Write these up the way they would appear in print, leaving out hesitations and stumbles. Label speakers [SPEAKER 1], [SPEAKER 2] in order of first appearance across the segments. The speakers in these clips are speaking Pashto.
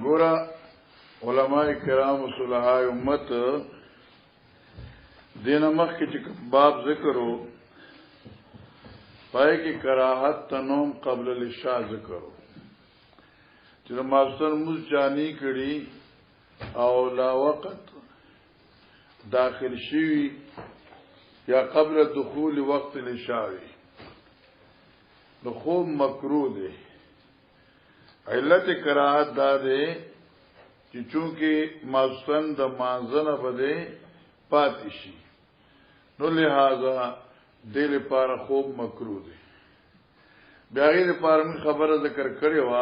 [SPEAKER 1] ګورا علماء کرام صلحاء امت دین مخ کې چې باب ذکرو پای کې کراهت تنوم قبل العشاء ذکرو چې ماستر مز جانی کړي او لا وقت داخل شي یا قبل دخول وقت العشاء نو خوب مکروه دی. علت کراهت دا دی چې چونکه ماستن د مانځنه بده پاتې شي نو لہذا دل لپاره خوب مکروه دی. بیا غیر لپاره من خبره ذکر کړې و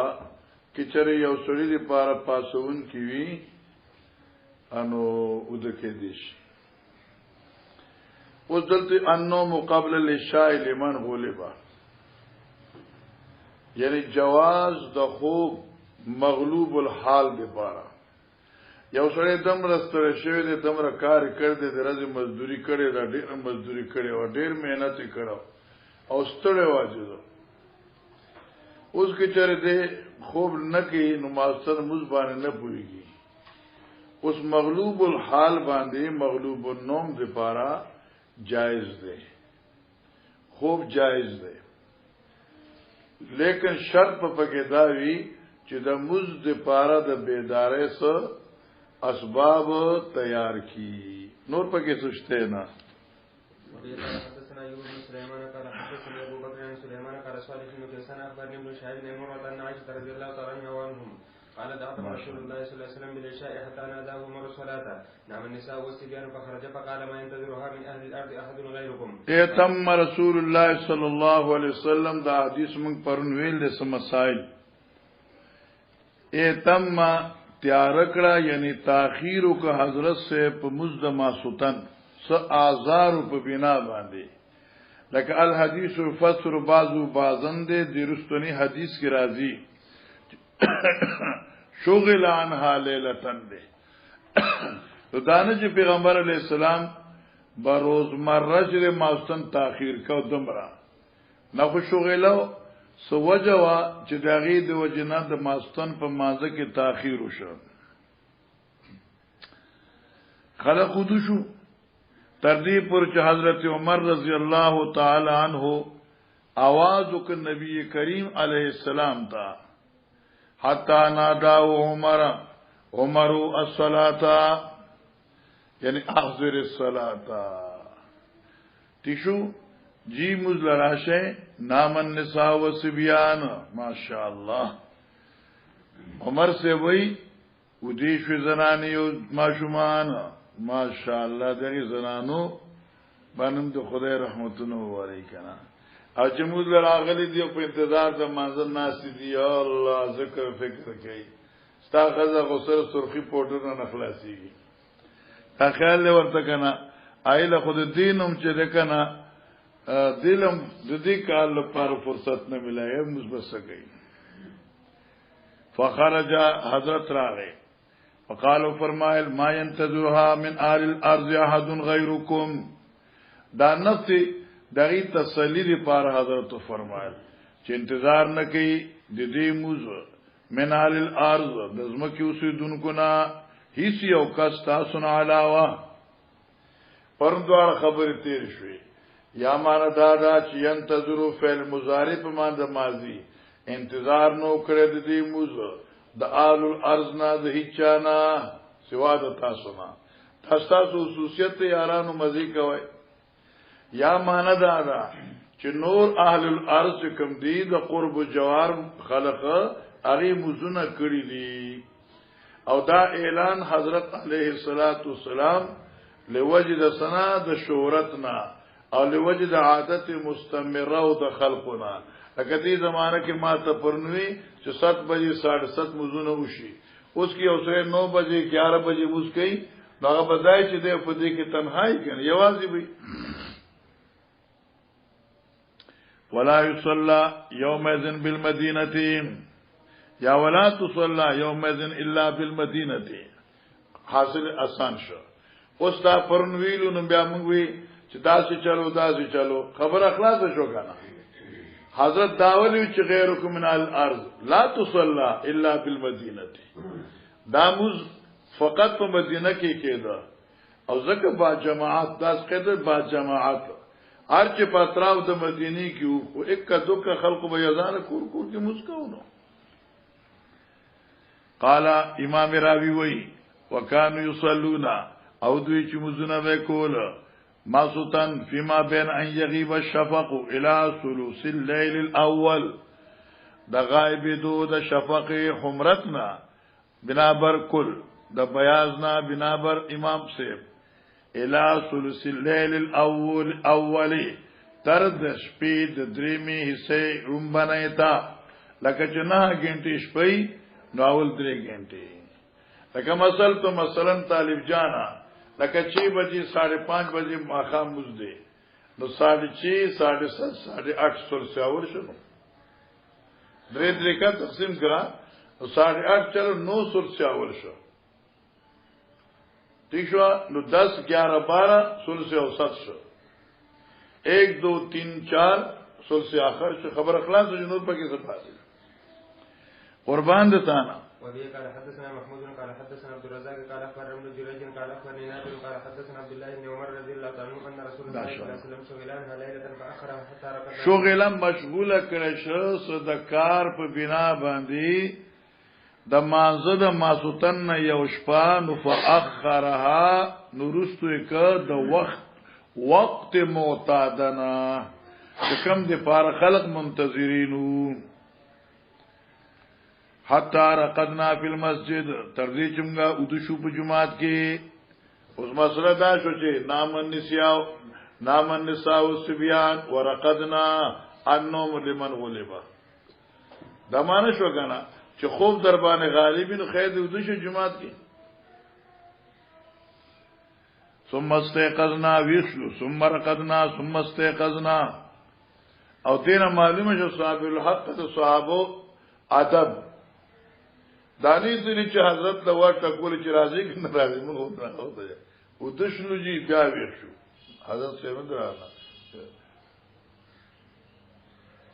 [SPEAKER 1] چې چره یو سړي لپاره پاسون کی وی انو ودکې دي شي اوس دلته انو مقابل للشاء لمن غلبا یعنی جواز د خوب مغلوب الحال لپاره یو سړی دم رستره شوی دی دم را کار کړ دی درځي مزدوري کړي را ډېر مزدوري کړي او ډېر مهنت کړو او ستړی واجو اوس کې چره دی خوب نه کې نو ماستر مزبان نه پويږي اوس مغلوب الحال باندې مغلوب النوم لپاره جائز دی خوب جائز دی لیکن شرط په پکې دا وی چې د مز لپاره د بیدارۍ سره اسباب تیار کی نور پکې سوچته نه
[SPEAKER 2] قال دعا رسول الله صلى الله عليه وسلم بالعشاء حتى ناداه عمر الصلاة نعم النساء والصبيان فخرج فقال ما ينتظرها من أهل الأرض أحد غيركم
[SPEAKER 1] اتم رسول الله صلى الله عليه وسلم دا حدیث من پرون ویل د مسائل اتم تیار کړه یعنی تاخیر کو حضرت سے په مزدما سوتن س آزار په بنا باندې لکه الحديث فسر بعضو بعضن دې درستنی حدیث کی راضی شغل عنها لیلتن دے تو دانش پیغمبر علیہ السلام بروز مرہ چر ماستن تاخیر کو دمرا نخو شغلو سو وجوا چې داغي د وجنه د ماستن په مازه کې تاخیر وشو خلق خود شو تردی پر چې حضرت عمر رضی الله تعالی عنہ आवाज وک نبی کریم علیہ السلام تا حتی ناداو عمرو الصلاة یعنی احضر الصلاة تیشو جی مزل راشه نام النساء و سبیان ماشاءاللہ عمر سے وی ودیشو زنانی و ماشومان ماشاءاللہ دغی زنانو بانم دو خدای رحمتونو واری کنا او چې موږ راغلي دی په انتظار د منظر ناس دي الله ذکر فکر کوي ستا غزا غسر سرخی پورډر نه خلاصيږي تا خیال ورته کنه ایله خود دینم چې دکنه دلم د دې کال لپاره فرصت نه ملایي مثبت سګي فخرج حضرت راغی وقالو فرمایل ما ينتظرها من آل الارض احد غيركم دا نفس دغی تسلی دی پار حضرت فرمایل چې انتظار نه کوي د دې موضوع منال الارض دزمکی اوسیدونکو نا هیڅ یو کس تاسو نه علاوه پرندوار خبر تیر شوي یا معنا دا چې ينتظرو فعل مضارع په معنی ماضی انتظار نو کړی د دې موضوع د آل الارض نه د هیچانا سوا د تاسو نه تاسو خصوصیت یارانو مزي کوي یا معنا دا چې نور اهل الارض کوم دي د قرب جوار خلق اغي مزونه کړی دي او دا اعلان حضرت علیه الصلاۃ والسلام لوجد سنا د شهرتنا او لوجد عادت مستمره او د خلقنا لکه دې زمانہ کې ما ته پرنوي چې 7 بجې 7:30 مزونه وشي اوس کې اوسه 9 بجې 11 بجې موږ کوي هغه بدای چې د په دې کې تنهایی کوي یوازې وي ولا يصلى يومئذ بالمدينه یا ولا تصلى يومئذ الا بالمدينه حاصل آسان شو اوس دا پرنویلو نو بیا موږ وی چې داسې چلو خبر اخلاص شو کنه حضرت داولی چې غیرکم من الارض لا تصلى الا بالمدینه داموز فقط په مدینه کې کېده او ځکه با جماعت داس قدر با جماعت هر چې پاتراو د مدینه کې او یک دوکه خلق به یزان کور کې مسکونو قال امام راوی وی وکانو یصلون او دوی چې مزونه وکول ما سوتن فيما بين ان يغيب الشفق الى ثلث الليل الاول د غائب دو د شفق حمرتنا بنابر کل د بیازنا بنابر امام صاحب الى ثلث الليل الاول اولی تر د شپې د دریمه حصے روم بنایتا لکه چې 9 غنټې شپې نو اول 3 غنټې لکه مثلا طالب جانا لکه 6 بجے 5:30 بجے ماخام مزدے نو 6:30 7:30 8:30 سور سے اور شنو درې کا تقسیم کرا نو 8:30 چلو 9 سور سے اور شو ٹھیک شو نو 10 11 12 سور سے اوسط شو 1 2 3 4 سور سے آخر شو خبر اخلاص جنود پکې څه پاتې قربان دتانا
[SPEAKER 2] وبه قال حدثنا محمود قال حدثنا عبد الرزاق قال اخبرنا ابن جريج قال اخبرني نافع قال حدثنا عبد الله بن عمر رضي الله عنه ان رسول الله صلى الله عليه وسلم شغل عنها ليله فاخرها حتى ركض
[SPEAKER 1] شغل مشغوله کړه شو صدقار په بنا باندې د مانزه د ماسوتن یو شپه نو فاخرها نورستو ک د وقت معتادنا کوم د پار خلق منتظرینو حتی رقدنا فی المسجد تردی چمگا ادشو پا جماعت کی اس مسئلہ دا شو چه نام النساء والسبیان ورقدنا النوم لمن غلبا دا مانا شو کنا چه خوب دربان غالبین خید ادشو جماعت کی ثم استيقظنا ویخشو ثم رقدنا ثم استيقظنا او دینا معلوم شو صحابی الحق تا صحابو ادب دانی دلی چې حضرت دا ورته کول چې راځي کنه راځي موږ نه راوته او د شنو جی بیا ویښو حضرت څنګه دراله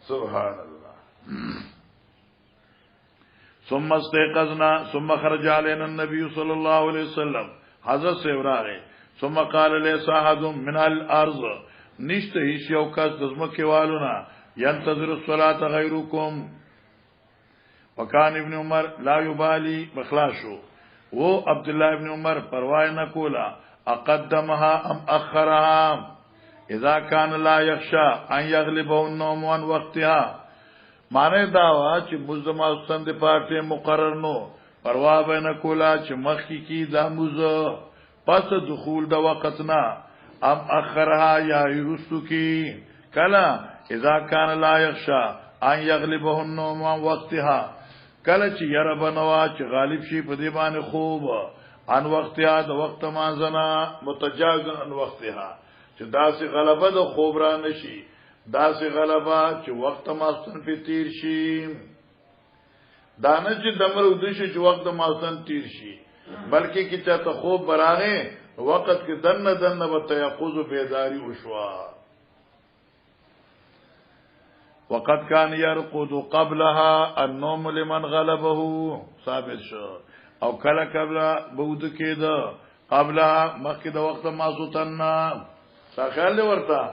[SPEAKER 1] سبحان الله ثم استيقظنا ثم خرج علينا النبي صلى الله عليه وسلم حضرت سیوراغه ثم قال لي صاحب من الارض نشته هیڅ یو کس د زمکه والونا ينتظر الصلاه غيركم وکان ابن عمر لا یبالی بخلاشو وہ عبداللہ ابن عمر پرواہ نہ کولا اقدمها ام اخرها اذا كان لا يخشى ان يغلبه النوم عن وقتها معنی داوا چې مزما ستند پارته مقرر نو پرواہ بین کولا چې مخکی کی داموز پس دخول د وقتنا ام اخرها یا یرستو کی کلا اذا كان لا يخشى ان يغلبه النوم عن وقتها کله چې یره بنوا چې غالب شي په دی باندې خوب ان وختیا د وخت مازنا متجاوز ان وختها چې داسې غلبه د خوب را نشي داسې غلبه چې وخت ماستن په تیر شي دانه چې دمر ودشي چې وخت ماستن تیر شي بلکې کې چې ته خوب براغه وخت کې دنه به تيقظ بیداری وشوا وقد كان يرقد قبلها النوم لمن غلبه ثابت شو او کله قبل بود کېده قبلها مخکې د وخت مازوتن څخه ورته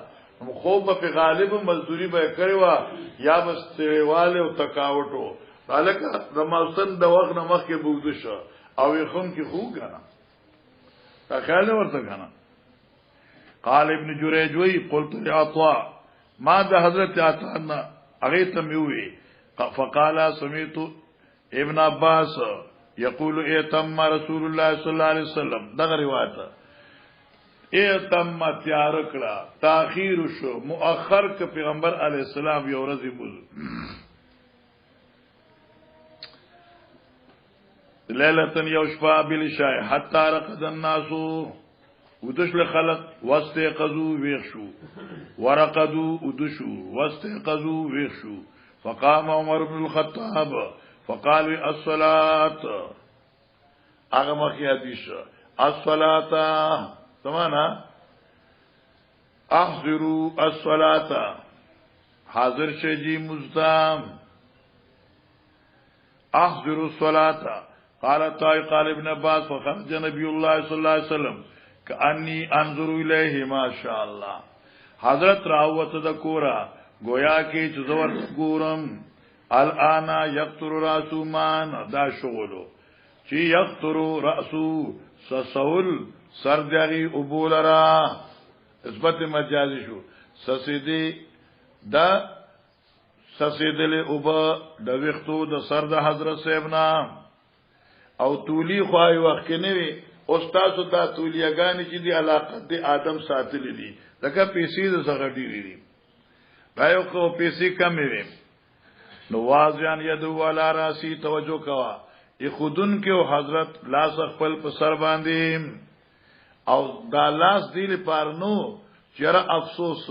[SPEAKER 1] خوب په غالب مزدوری به کړو یا بس واله او تکاوټو الکه د مازوتن د وخت مخکې بود شو او یخون کې خو کنه څخه ورته کنه قال ابن جريج وی قلت لعطاء ما ده حضرت عطاء اغیتم یوی فقال سمعت ابن عباس یقول ایتم رسول الله صلی الله علیه وسلم دغه روایت ایتم تیار کړه تاخیر شو مؤخر ک پیغمبر علی السلام یو ورځ بوز لیلتن یوشفا بالشای حتی رقد الناسو ودشل خلق واستيقظوا ويخشوا ورقدوا ودشوا واستيقظوا ويخشوا فقام عمر بن الخطاب فقال الصلاه اغمخي حديث الصلاه سمعنا احضروا الصلاه حاضر شجی مزدام احضر الصلاة قال طاي قال ابن عباس فخرج نبي الله صلى الله عليه وسلم كأني انظر الیه ما شاء الله حضرت راوت د کورا گویا کې چزور ګورم الانا یقطر راسو مان دا شغلو چی یقطر راسو سسول سردغی ابولرا اثبت مجازی شو سسیدی دا سسیدل اوبا د وختو د سر د حضرت صاحب نام او تولی خوای وخت نه وی استاد ته تولیاګانی چې دی علاقه د آدم ساتل دي لکه پیسې د سغړی دي دایو کو پیسې کمې وي نو واځان یدو والا راسی توجه کوا ای خودن کې حضرت لاس خپل په سر باندې او دا لاس دی لپاره نو چیرې افسوس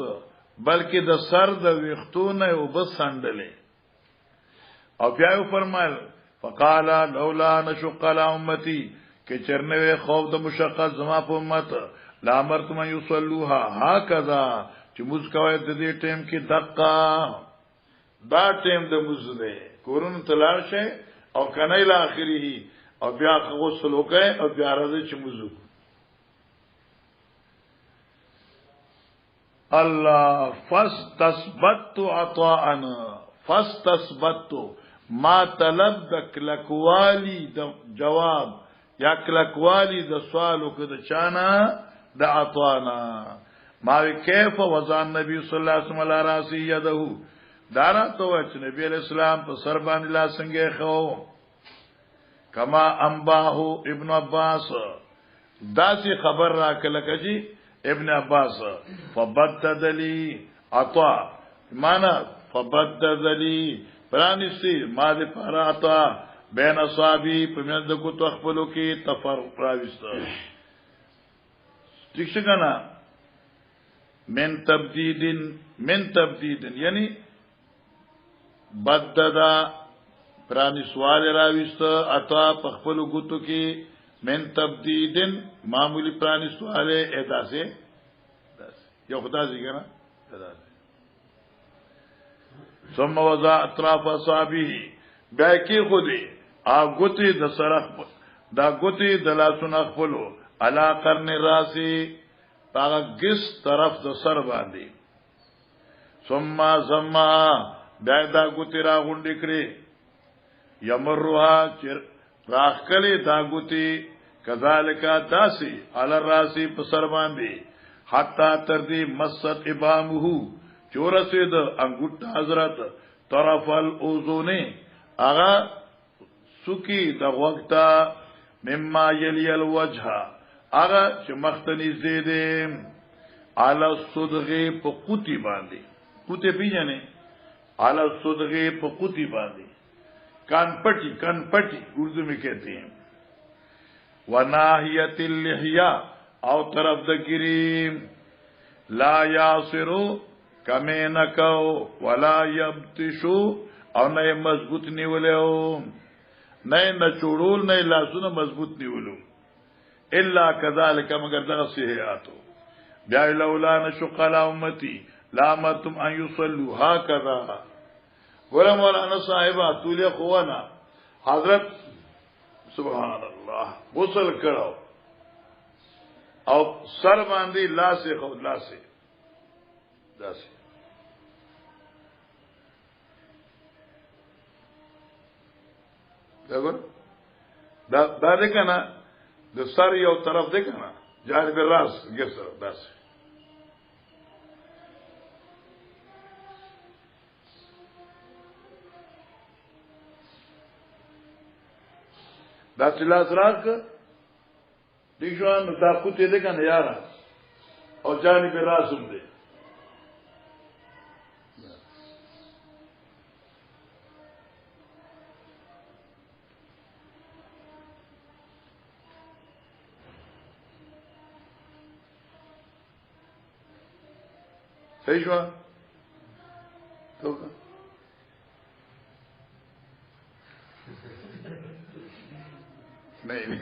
[SPEAKER 1] بلکې د سر د وختونه او بس سندلې او بیا یې فرمایل فقال لولا نشق على امتي کې چرنوي خوف د مشقت زما په امت لا امرتم يصلوها هكذا چې موږ کوي د دې ټیم کې دقه دا ټیم د موږ دی کورن تلار شي او کنه له اخره او بیا غسل وکړي او بیا راځي چې موږ الله فاستثبت عطاءنا فاستثبت ما طلب د کلکوالی د جواب یا کلکوالی د سوالو کې د چانا د عطانا ما کیف وزان نبی صلی الله علیه وسلم علی راسی یده دارا تو چې نبی علیہ السلام په سر باندې لا څنګه خو کما انباهو ابن عباس داسي خبر را کله کجی ابن عباس فبدد لي عطا معنا فبدد لي پرانستی ما دې پر عطا بین اصحابی په من د کو تخپلو کې تفرق راوست ٹھیک څنګه من تبدید یعنی بددا پرانی سوال راوست عطا په خپلو ګوتو کې من تبدید معمولی پرانی سوال ادا سے یو خدا ذکر ادا ثم وضع اطراف اصحابه باقی خودی اغوتی د سرخ دا غوتی د لاسونو خپلو علا قرن راسی هغه گس طرف د سر باندې ثم بیا دا غوتی را غونډې کړې یمرها چر راخکلی دا غوتی کذالک داسی علی راسی په سر باندې حتا تر دې مست ابامه چورسید انګوټ حضرت طرف الاذن اغا سکی د وقتا مما یلی الوجه اغا چې مختنی زیده علی الصدغه په قوتی باندې قوتی پیژنې علی الصدغه په قوتی باندې کان پټی اردو میں کہتے ہیں وناحیت اللحیہ او طرف د گریم لا یاسرو کمی نکو ولا یبتشو او نه مضبوط نیولیو نه نچوڑول نه لاسونه مضبوط نیولو الا كذلك مگر دغه صحیحاتو بیا لولا نشق على امتی لا امرتم ان يصلوا هكذا ورا مولانا صاحبہ تولیه خوانا حضرت سبحان الله غسل کړو او سر باندې لاسه خو لاسه داسه دا دې کنه د سر یو طرف دې کنه جانب راس ګسر داسه دا چلاس راک دیشوان دا کوته دې کنه یارا او جانب راسم دې صحیح شو تو نہیں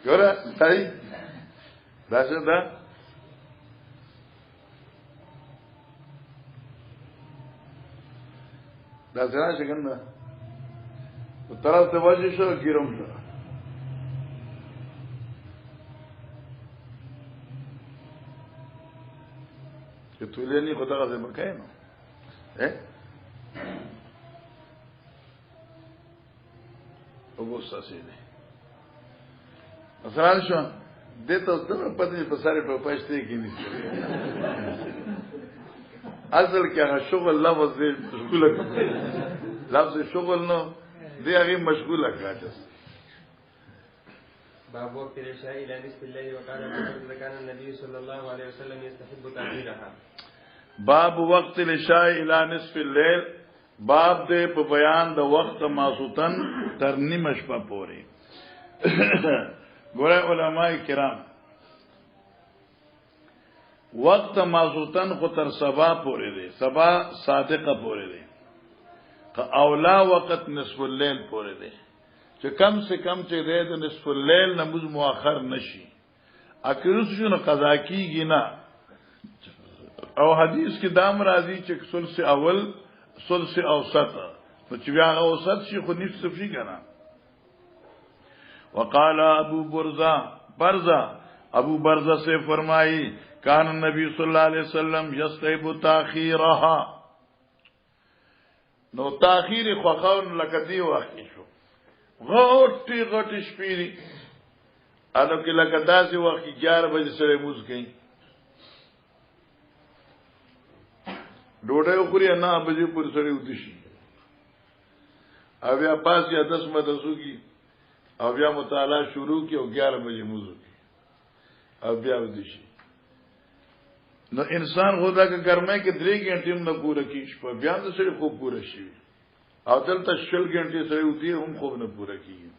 [SPEAKER 1] گورا صحیح راشه دا دا څنګه څنګه طرف ته وځي شو ګیرم شو چې تولې خدا غزه مکای نو وګورئ تاسو دې مثلا شو دته د پدې په سره په پښتې کې نشي اصل کې هغه شغل لفظ دې مشغوله کړي لفظ شغل نو دې هغه مشغوله کړه
[SPEAKER 2] باب وقت العشاء الى نصف الليل وقال اذا كان النبي صلى الله عليه وسلم يستحب تاخيرها
[SPEAKER 1] باب وقت العشاء الى نصف الليل باب دې په بیان د وخت ماسوتن تر نیمه شپه پورې ګوره علماء کرام وقت ماسوتن خو تر سبا پورې دی سبا صادقه پورې دی که اولا وقت نصف الليل پورې دی چې کم سے کم چې د نصف الليل نماز مؤخر نشي اکرس شنو قضا کیږي نه او حدیث کې دام راځي چې ثلث اول ثلث اوسط نو چې بیا اوسط شي خو نصف فی کنه وقال ابو برزہ سے فرمائی کان النبی صلی اللہ علیہ وسلم یستحب تاخیرها نو تاخیر خوخون لکدی واقع شو غوټي شپې انو کې لکه داسې وخت 11 بجې سره موږ کین ډوډۍ خوري نه بجې پر سره ودی شي او بیا پاس یا 10 مدرسو کی او بیا مطالعه شروع کی او 11 بجې موږ کی او بیا ودی شي نو انسان خدا که ګرمه کې 3 غنټې نه پوره کیش په بیا د سره خوب پوره شي او دلته 20 غنټې سره ودی هم خوب نه پوره کیږي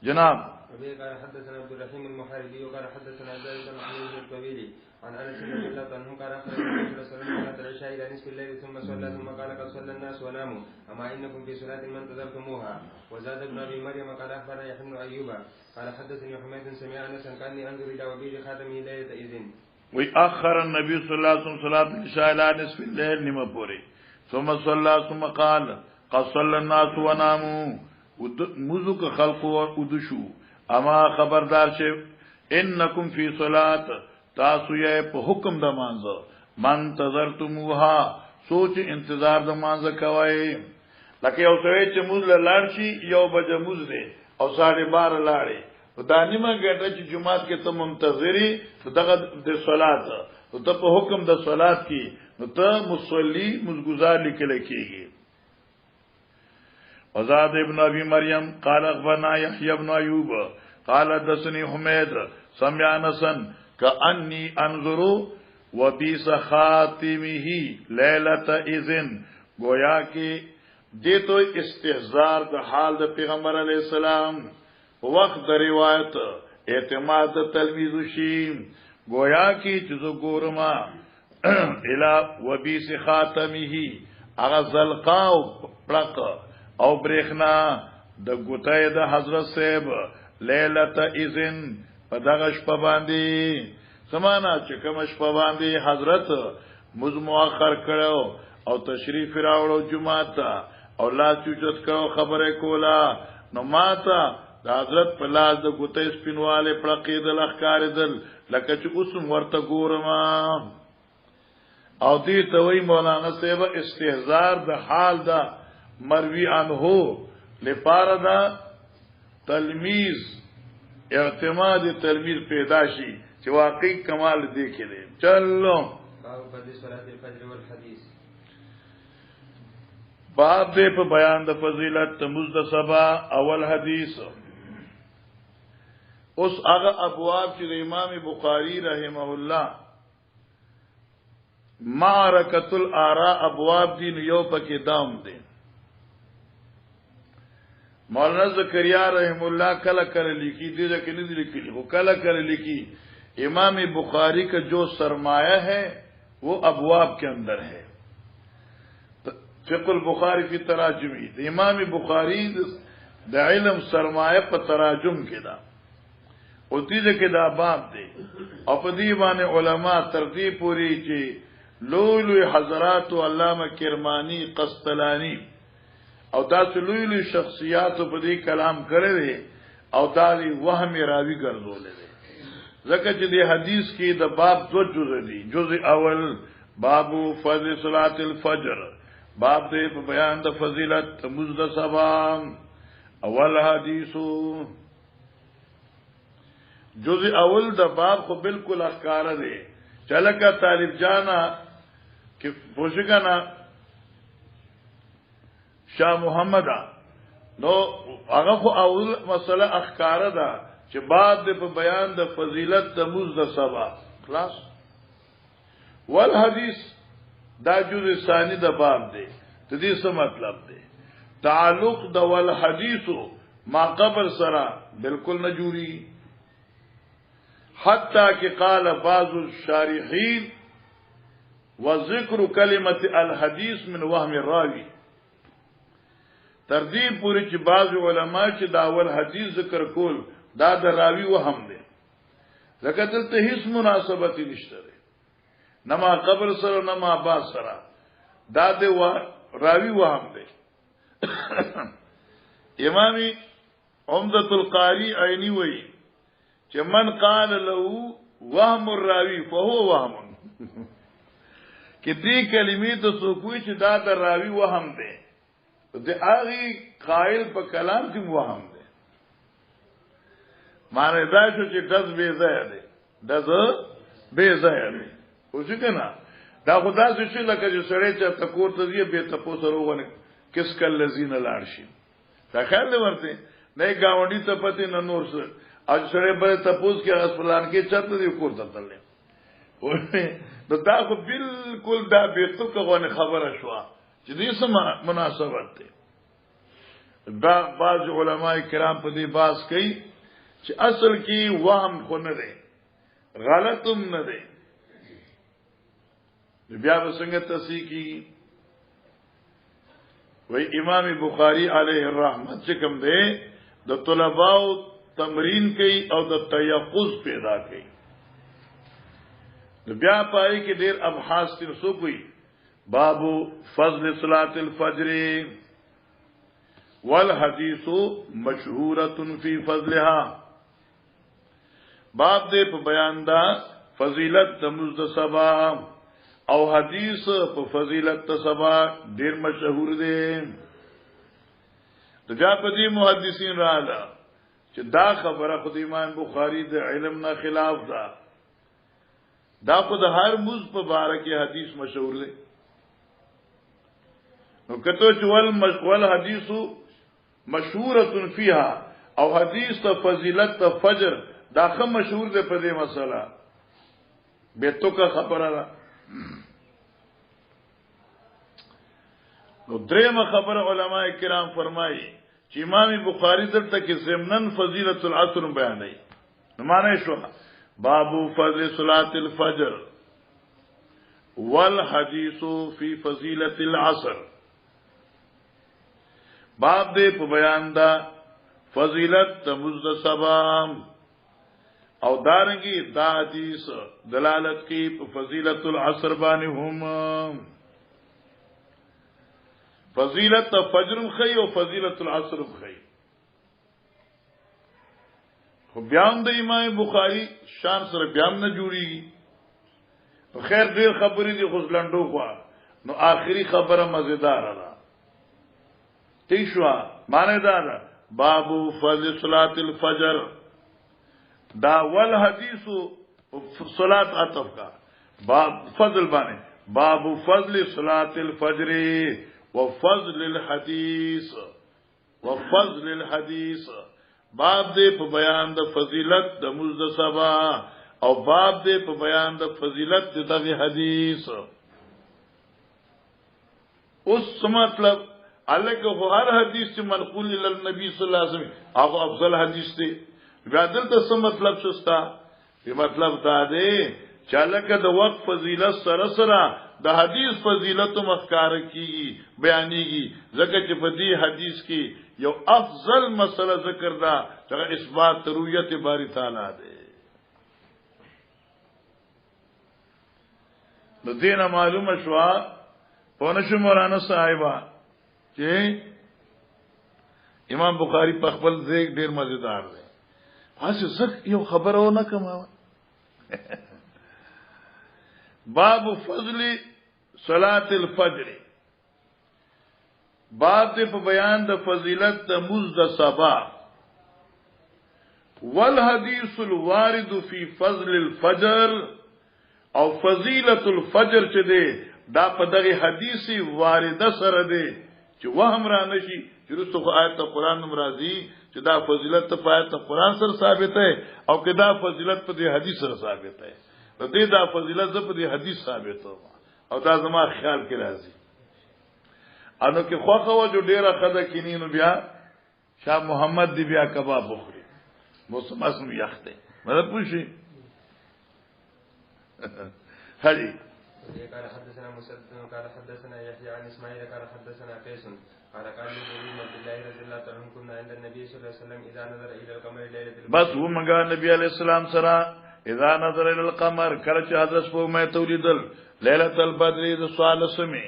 [SPEAKER 1] جناب
[SPEAKER 2] ابي قال حدثنا عبد الرحيم المحاربي وقال حدثنا زيد بن محمود الطويلي عن انس بن مالك عنه قال اخرج النبي صلى الله عليه وسلم العشاء الى نصف الليل ثم صلى ثم قال قد صلى الناس وناموا اما انكم في صلاه ما انتظرتموها وزاد ابن ابي مريم قال اخبرنا يحيى بن ايوب قال حدثني حميد سمع انس كاني انظر الى وبيل خاتمه ليله اذن
[SPEAKER 1] واخر النبي صلى الله عليه وسلم صلاه العشاء الى نصف الليل نما پوری ثم صلى ثم قال قد صلى الناس وناموا مزق خلق ودشو اما خبردار شه انکم فی صلات تاسو یې په حکم د مانځه من تظرتموها سوچ انتظار د مانځه کوي لکه یو څه چې موږ لاړ شي یو بجې موږ دې او 12:30 لاړې دا نیمه ګټه چې جمعات کې ته منتظری دغه د صلات او ته په حکم د صلات کې نو ته مصلی مزګزار لیکل کېږي وزاد ابن ابي مريم قال اخبرنا يحيى بن ايوب قال حدثني حميد سمع انسا كاني انظر وبيس خاتمه ليله اذن گویا کہ دې تو استهزار د حال د پیغمبر علی السلام وقت د روایت اعتماد د تلمیذ شي گویا کی چې زو ګورما الى وبيس خاتمه اغزلقاو پړق او برېخنا د ګوتای د حضرت صاحب لیلۃ اذن په دغه شپه باندې سمانا چې کوم شپه باندې حضرت مز مؤخر کړو او تشریف راوړو جمعه ته او لا چوچت کړو خبره کولا نو ماته د حضرت په لاس د ګوتای سپینواله پړقېدل اخکارېدل لکه چې اوس ورته ګورم او دې ته وی مولانا صاحب استهزار د حال دا مروی عنه لپاره دا تلمیذ اعتماد تلمیذ پیدا شي چې واقعي کمال دې کې دی چلو
[SPEAKER 2] باب فضل صلاه الفجر والحديث
[SPEAKER 1] باب دې په بیان د فضیلت تموز د سبا اول حدیث اوس هغه ابواب چې امام بخاری رحمه الله معرکۃ الاراء ابواب دي یو پکې دام دي مولانا زکریا رحم الله کله کله لیکي دي چې نه دي لیکلي او کله کله لیکي امام بخاری کا جو سرمایہ ہے وہ ابواب کے اندر ہے فقہ البخاری فی تراجمی امام بخاری د علم سرمایہ په تراجم کې دا او دې کې دا باب دی او په دې باندې علما ترتیب پوری چې لوی حضرات علامه کرمانی قسطلانی او داسې لوی شخصیات په دې کلام کړی دی او دا دی وهم راوی ګرځولې دی ځکه چې د حدیث کې د باب دو جزء دي جزء اول باب فضل صلات الفجر باب دې په بیان د فضیلت مزد سبا اول حدیثو جزء اول د باب خو بالکل اخکار دی چلکه طالب جانا کہ پوشکانا شاہ محمد نو هغه خو اول مسله اخکار ده چې بعد د بیان د فضیلت د مزد سبا خلاص والحدیث دا جزء ثانی د باب دی ته دې څه مطلب دی تعلق د والحدیث ما قبل سره بالکل نه جوړي حتی کہ قال بعض الشارحین وذکر کلمت الحدیث من وهم الراوی تردید پوری چې بعض علماء چې دا اول حدیث ذکر کول دا د راوی وهم دی ځکه دلته هیڅ مناسبت نشته نما قبر سره نما با سره دا د راوی وهم دی امام عمدة القاری عینی وی چې من قال له وهم الراوی فهو وهم کې دې کلمې ته سوکوي چې دا د راوی وهم دی د هغه قائل په کلام کې وهم دی معنی دا چې دز به ځای دی دز به ځای دی او څنګه دا خدا چې لکه چې سړی چې تکور ته دی به تاسو سره وونه کس کل لذین لاړشي دا خیال ورته نه گاونډي ته پته نه نور څه اج سره به تاسو کې اسپلان کې چاته دی کور ته تلل نو دا خو بالکل دا بیرته کوونه خبره شو چې دې سم مناسبت ده دا بعض علماء کرام په دې باس کوي چې اصل کې وهم خو نه ده غلطم نه ده بیا وسنګ تصحیح کی وی امام بخاری علیہ الرحمت چې کوم ده د طلباو تمرین کوي او د تیقظ پیدا کوي بیا پای کې ډیر ابحاث تر سو کوي باب فضل صلاة الفجر والحدیث مشهورة فی فضلها باب دې په بیان دا فضیلت د مزد سبا او حدیث په فضیلت د سبا ډیر مشهور دي د بیا په دې محدثین رااله چې دا خبره خو د امام بخاری د علم نه خلاف ده دا خو د هر مز په باره کې حدیث مشهور دی نو کته چول مشغول حدیث مشهوره فيها او حدیث ته فضیلت ته فجر دا خه مشهور دی په دې مسله به تو کا خبره ده نو درېمه خبره علما کرام فرمایي چې امام بخاری دلته کې ضمنن فضیلت العصر بیانوي نو معنی شو باب فضل صلاة الفجر والحديث في فضيلة العصر باب دې په بیان دا فضیلت د مزد سبا او دارنګي دا حدیث دلالت کوي په فضیلت العصر باندې هم فضیلت فجر خی او فضیلت العصر خی خو بیان د امام بخاری شان سره بیان نه جوړیږي خیر ډیر خبرې دي غزلندو خو نو آخري خبره مزیدار ده تیشوا معنی دا باب فضل صلاة الفجر دا ول حدیث صلاة عطف کا باب فضل باندې باب فضل صلاة الفجر وفضل الحديث وفضل الحديث باب دې په بیان د فضیلت د مزد سبا او باب دې په بیان د فضیلت د دغه حدیث اوس مطلب الکه هر حدیث چې منقول ال نبی صلی الله علیه وسلم هغه افضل حدیث دی بیا دلته څه مطلب شستا په مطلب دا دی چې الکه د وقت فضیلت سره سره د حدیث فضیلت مخکار کیږي بیانېږي ځکه چې په دې حدیث کې یو افضل مسله ذکر دا چې اثبات رؤیت باری تعالی دی نو دینه معلومه شوا پونشو مولانا صاحبہ چې امام بخاری په خپل ذیک ډیر مزیدار دی هڅه زک یو خبره و نه کوم باب فضل صلاة الفجر باب دې په بیان د فضیلت د مز د صبا والحديث الوارد في فضل الفجر او فضیلت الفجر چې دی دا په دغه حدیثي وارده سره دی چې وهم را نشي چې رسو آیت قرآن مرضی چې دا فضیلت په آیت قرآن سره ثابت ہے او که دا فضیلت په دې حدیث سره ثابت ہے نو دې دا فضیلت په دې حدیث ثابت او دا زما خیال کې راځي انو کې خوخه و جو ډیره خده کینینو بیا شاه محمد دی بیا کباب بخوري موسم اسم یخته مطلب پوښي هدي
[SPEAKER 2] قال حدثنا مسدد قال حدثنا يحيى عن اسماعيل قال حدثنا قيس قال قال لي عبد الله رضي الله عنه كنا عند النبي صلى الله عليه وسلم اذا نظر الى القمر ليله البدر
[SPEAKER 1] بس هو منګه نبی عليه السلام سره اذا نظر الى القمر کله چې حضرت په مې تولیدل ليله البدر د سوال سمي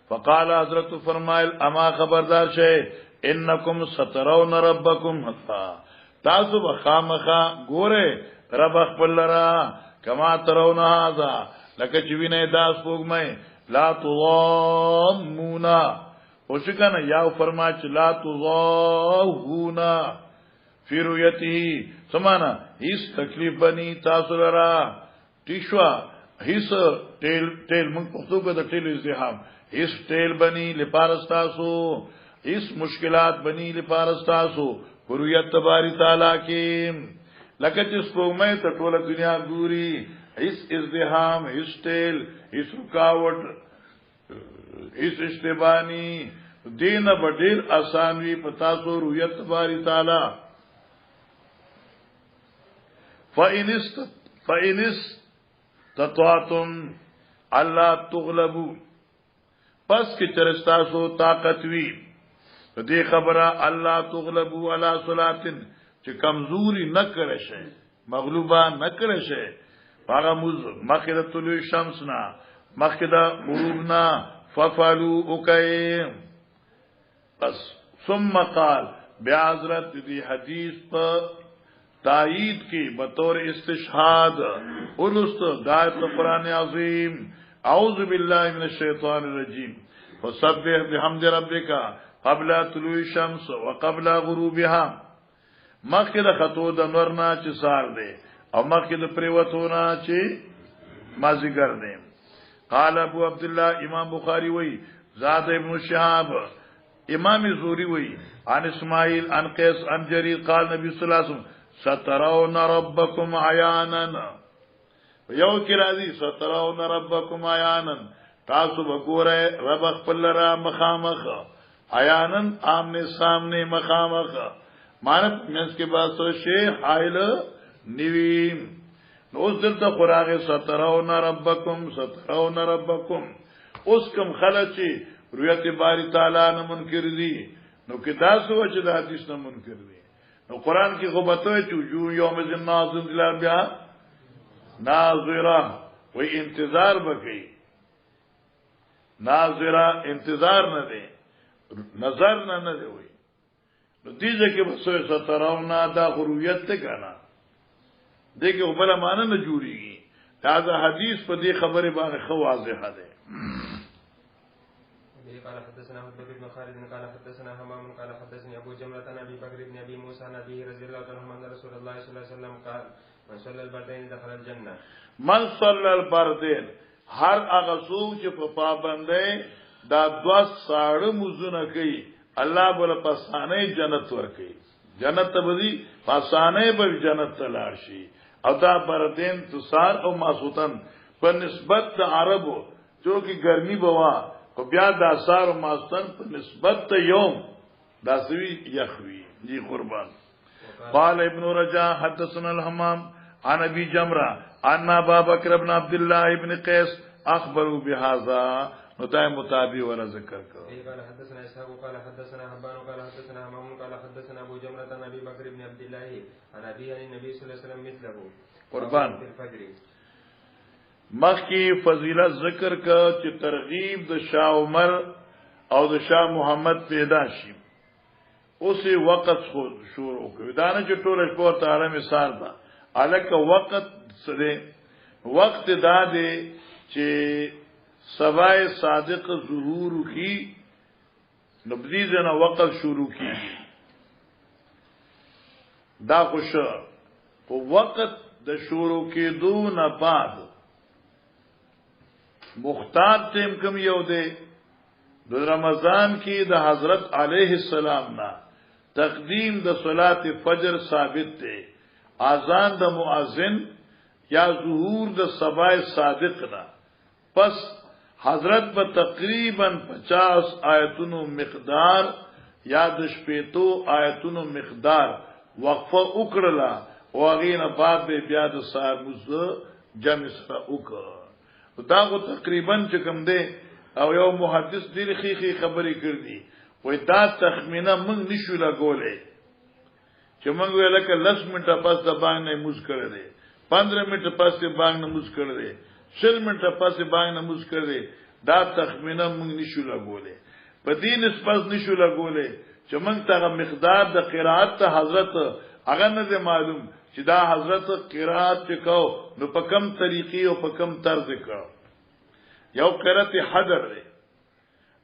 [SPEAKER 1] فقال حضرت فرمایل اما خبردار شه انکم سترون ربکم حتا تاسو بخامخه ګوره رب خپل را کما ترون هذا لکه چې ویني داس پوغمه لا تضامونا او څنګه یا فرما چې لا تضاهونا فی رؤیته سمانا هیڅ تکلیف بنی تاسو لرا تیشوا هیڅ ټیل موږ پښتو کې د ټیل ازدحام هیڅ ټیل بنی لپارستاسو هیڅ مشکلات بنی لپارستاسو رؤیت تباری تعالی کې لکه چې سپوږمۍ ته ټوله دنیا ګوري هیڅ ازدحام هیڅ ټیل هیڅ رکاوټ هیڅ اشتبانی دین بډیر آسانوی پتا سو رؤیت باری تعالی فإنس تطاعتم الله تغلبو پس کی چرستا سو طاقت وی دې خبره الله تغلبو علی صلاتن چې کمزوری نه کړی شي مغلوبه نه کړی شي هغه مخکې د طلوع شمس نه مخکې د غروب نه ففعلوا اوکای بس ثم قال بیا حضرت دې حدیث په تایید کی بطور استشهاد اولست دایت قرآن عظیم اعوذ باللہ من الشیطان الرجیم فسبح بحمد ربک قبل طلوع الشمس وقبل غروبها مخکې د خطو د نور نه چې سار دی او مخکې د پریوتونه چې مازیګر دی قال ابو عبد الله امام بخاری وی زاد ابن شهاب امام زوری وی عن اسماعیل عن قیس عن جریر قال نبی صلی الله علیه وسلم سترون ربکم عیانا یو کی راضی سترون ربکم عیانا تاسو بګوره رب خپل را مخامخ عیانا آمنے سامنے مخامخ مانت منس کے بعد سو شی حائل نیویم نوز دلتا قراغ سترون ربکم اس کم خلچی رویت باری تعالی نمنکر دی نو کتاسو وچه دا حدیث نمنکر دی نو قرآن کی غبطوی چو یوم زن ناظر دلار بیا ناظرہ وی انتظار بکی ناظرہ انتظار نہ دے نظر نہ دے وی نو دیجه کې بسوی ستراونا دا غرویت ته کانا دیکھو بلا معنی نه جوړیږي دا حدیث په دې خبره باندې خو واضح ده
[SPEAKER 2] قال حدثنا محمد بن خالد قال حدثنا همام قال حدثني ابو جمرة عن ابي بكر بن ابي موسى عن ابي رضي الله عنه ان رسول الله صلى الله عليه وسلم قال من صلى البردين دخل الجنه
[SPEAKER 1] من صلى البردين هر هغه څوک چې په پابندۍ دا دوا ساړه مزونه کوي الله بل پسانه جنت ور کوي جنت بدی پسانه به جنت تلار شي او دا بردین تسار او ماسوتن په نسبت د عربو جو کی ګرمي بوا او بیا د اثار او ماسوتن په نسبت ته یوم دا سوي یخوي جی قربان قال ابن رجاء حدثنا الحمام عن ابي جمره ان ابا بكر بن عبد الله ابن قيس اخبروا بهذا نتای مطابق ولا ذکر کرو
[SPEAKER 2] قال حدثنا اسحاق قال حدثنا حبان قال حدثنا همام قال حدثنا ابو جمرة عن ابي بكر بن عبد الله عن ابي عن النبي صلى الله عليه وسلم مثله
[SPEAKER 1] قربان مخکی فضیلت ذکر کا چې ترغیب د شاه عمر او د شاه محمد پیدا شي اوسې وخت شروع کوي دا نه چې ټول شپه تعالی مثال ده الک وخت سره وخت دا دی چې سبای صادق ظهور کی نبذیز نه وقت شروع کی دا خوش په وخت د شروع کېدو نه بعد مختار تیم کم یو دی د رمضان کې د حضرت علیه السلام نه تقدیم د صلات فجر ثابت دی اذان د مؤذن یا ظهور د سبای صادق نه پس حضرت به تقریبا 50 آیتونو مقدار یا د شپېتو آیتونو مقدار وقفه وکړه او غینه بعد به بیا د سار مز جمع سره وکړه دا کو تقریبا چې کوم دی او یو محدث ډیر خېخي خبرې کړې وای دا تخمینه موږ نشو لګولې چې موږ ویل کې 10 منټه پس د باندې موز کړل 15 منټه پس د باندې موز کړل 6 منټه پس د باندې موز کړل دا تخمینه موږ نشو لګولې په دې نسبت نشو لګولې چې موږ ته مقدار د قرائت ته حضرت هغه نه معلوم چې دا حضرت قرائت کو نو په کم طریقې او په کم طرز کړو یو قرات حضر دی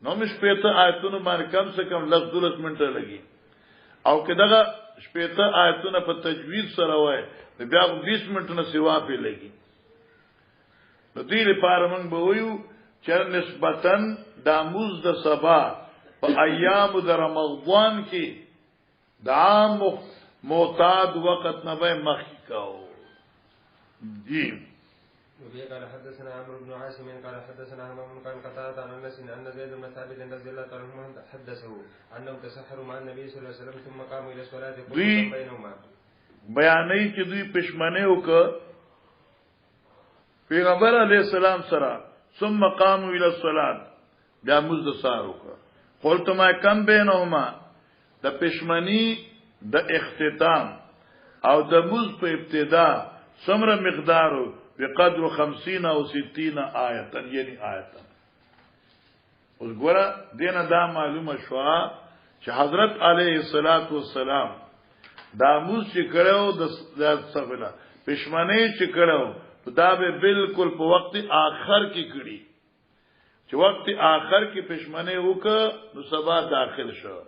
[SPEAKER 1] نو مش پېته آیتونو باندې کم سے کم 10 منټه لګي او کداغه شپېته آیتونه په تجوید سره وای بیا 20 منټه نه سیوا په لګي نو دې لپاره موږ به وایو چې نسبتاً د موز د سبا په ایام د رمضان کې د عام معتاد وقت نه به مخ کاو جی
[SPEAKER 2] وبه قال حدثنا عمرو بن عاصم قال حدثنا همام قال قتادة عن انس ان زيد بن ثابت رضي الله عنه حدثه انهم تسحروا مع النبي صلى الله عليه وسلم ثم قاموا الى الصلاه بينهما
[SPEAKER 1] بیانې چې دوی پښمنه وکړه پیغمبر علیه السلام سره ثم قاموا الى الصلاه بیا موږ د سار وکړه قلت ما کم بینهما د پښمنی د اختتام او د موږ په ابتدا څومره مقدارو بقدر 50 او 60 آیتا یعنی آیتا اوس ګوره دینه دا معلومه شو چې حضرت علیه الصلاۃ والسلام دا موږ چې کړو د سفله پښمنه چې کړو دا به بالکل په وخت آخر کې کړی چې وخت آخر کې پښمنه وکړه نو سبا داخل شو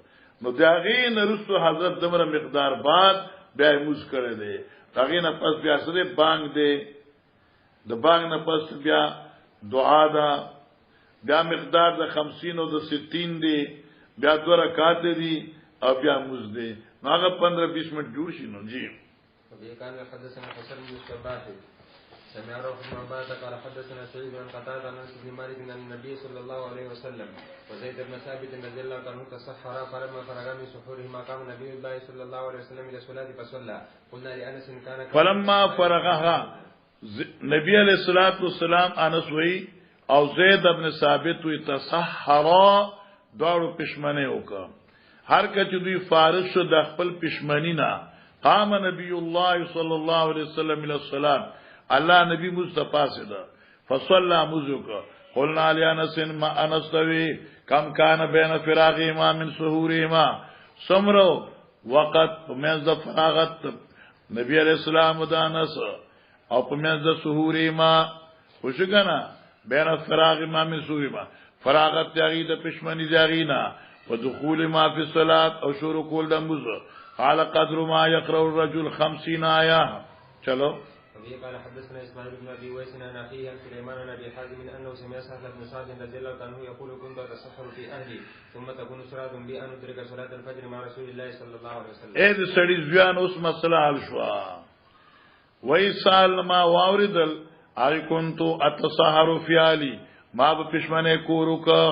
[SPEAKER 1] نو داغې نرسو حضرت دمر مقدار بعد بیا موږ کړی دی داغې نه پس بیا سره بانګ دی د بانګ نه پس بیا دعا دا بیا مقدار د 50 او د 60 دی بیا 2 رکعات دی او بیا موږ دی هغه 15-20 منټ جوړ شي نو جی
[SPEAKER 2] وبه كان حدثنا حسن بن الشباح سمع روح بن عباس قال حدثنا سعيد بن قتادة عن انس بن مالك ان النبي صلى الله عليه وسلم وزيد بن ثابت رضي الله عنه تسحرا فلما فرغ من سحورهما قام النبي الله صلى الله عليه وسلم الى الصلاه فصلى قلنا لانس كان
[SPEAKER 1] فلما فرغها نبی علیہ الصلوۃ والسلام انس وی او زید ابن ثابت وی تسحرا داړو پښمنه وکړه هر کله دوی فارغ شو د خپل پښمنی نه قام نبی الله صلی الله علیه وسلم الى الصلاه الله نبی مصطفی صدا فصلى مزوکا قلنا علی انس ما انستوی کم کان بین فراغهما من سحورهما سمرو وقت پمنځ د فراغت نبی علیہ السلام د انس او پمنځ د سحورهما خوشګنا بین فراغهما من سحورهما فراغت یغی د پښمنی یغینا ودخول ما فی الصلاه او شروع کول د مز قال قدر ما يقرأ الرجل 50 آیه چلو
[SPEAKER 2] وبه قال حدثنا اسماعيل بن ابي ويس عن اخيه عن سليمان بن ابي حازم انه سمع سهل بن سعد رضي الله عنه يقول كنت اتسحر في اهلي ثم تكون صلاه بي ان ادرك صلاه الفجر مع رسول الله صلى الله عليه وسلم
[SPEAKER 1] اې د سړي ځوان اوس مسله حل شو وای سال ما واوردل اي كنت اتسحر في اهلي ما به پښمنه کورو کا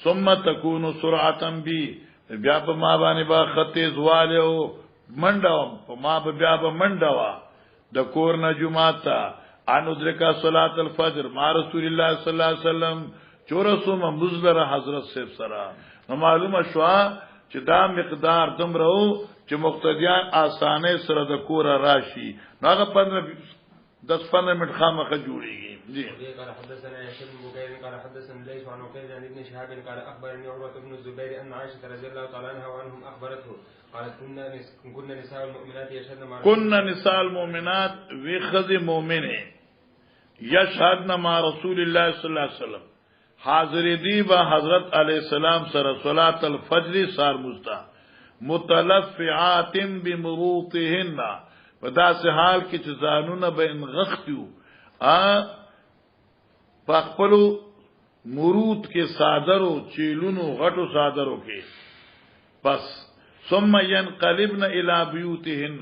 [SPEAKER 1] ثم تكون سرعه بي بیا په ما باندې با خطه زواله منډاو په ما بیا به منډاوا د کور نه جمعه تا ان ادرکا صلاه الفجر مع رسول الله صلی الله علیه وسلم چورسو مزلر حضرت صاحب سره معلومه شو چې دا مقدار دمرو چې مقتدیان اسانه سره د کور راشي هغه 15 10-15 منٹ خامخ جوړیږي. جی
[SPEAKER 2] قال حدثنا يحيى بن بكير قال حدثنا الليث عن عقيل عن ابن شهاب قال اخبرني عروة بن الزبير ان عائشة رضي الله تعالى عنها وعنهم اخبرته قالت كنا نساء المؤمنات يشهدن مع
[SPEAKER 1] كنا نساء المؤمنات وخذ مؤمنه يشهدن مع رسول الله صلی الله علیه وسلم حاضر دی با حضرت علیہ السلام سره صلات الفجر سار مزدا متلفعات بمروطهن ودا سه حال کې چې ځانونه به انغختیو پخپلو مرود کې صادرو چیلونو غټو صادرو کې بس ثم ينقلبن الى بيوتهن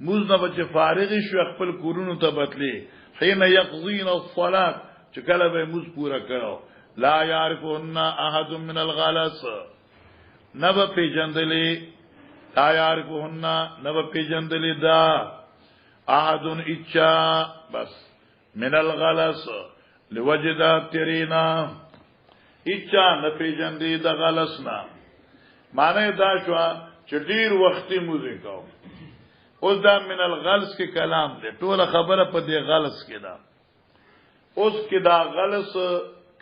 [SPEAKER 1] مزنه بچ فارغ شو خپل کورونو ته بتلي حين يقضين الصلاه چې کله به مز پورا کړو لا يعرفون احد من الغلس نب پیجندلې لا يعرفون نب پیجندلې دا احد اچا بس من الغلس لوجدا ترینا اچا نه پیجندې د غلسنا معنی دا شو چې ډیر وختي موزیک او اوس دا من الغلس کې کلام دی ټوله خبره په دې غلس کې ده اوس کې دا غلس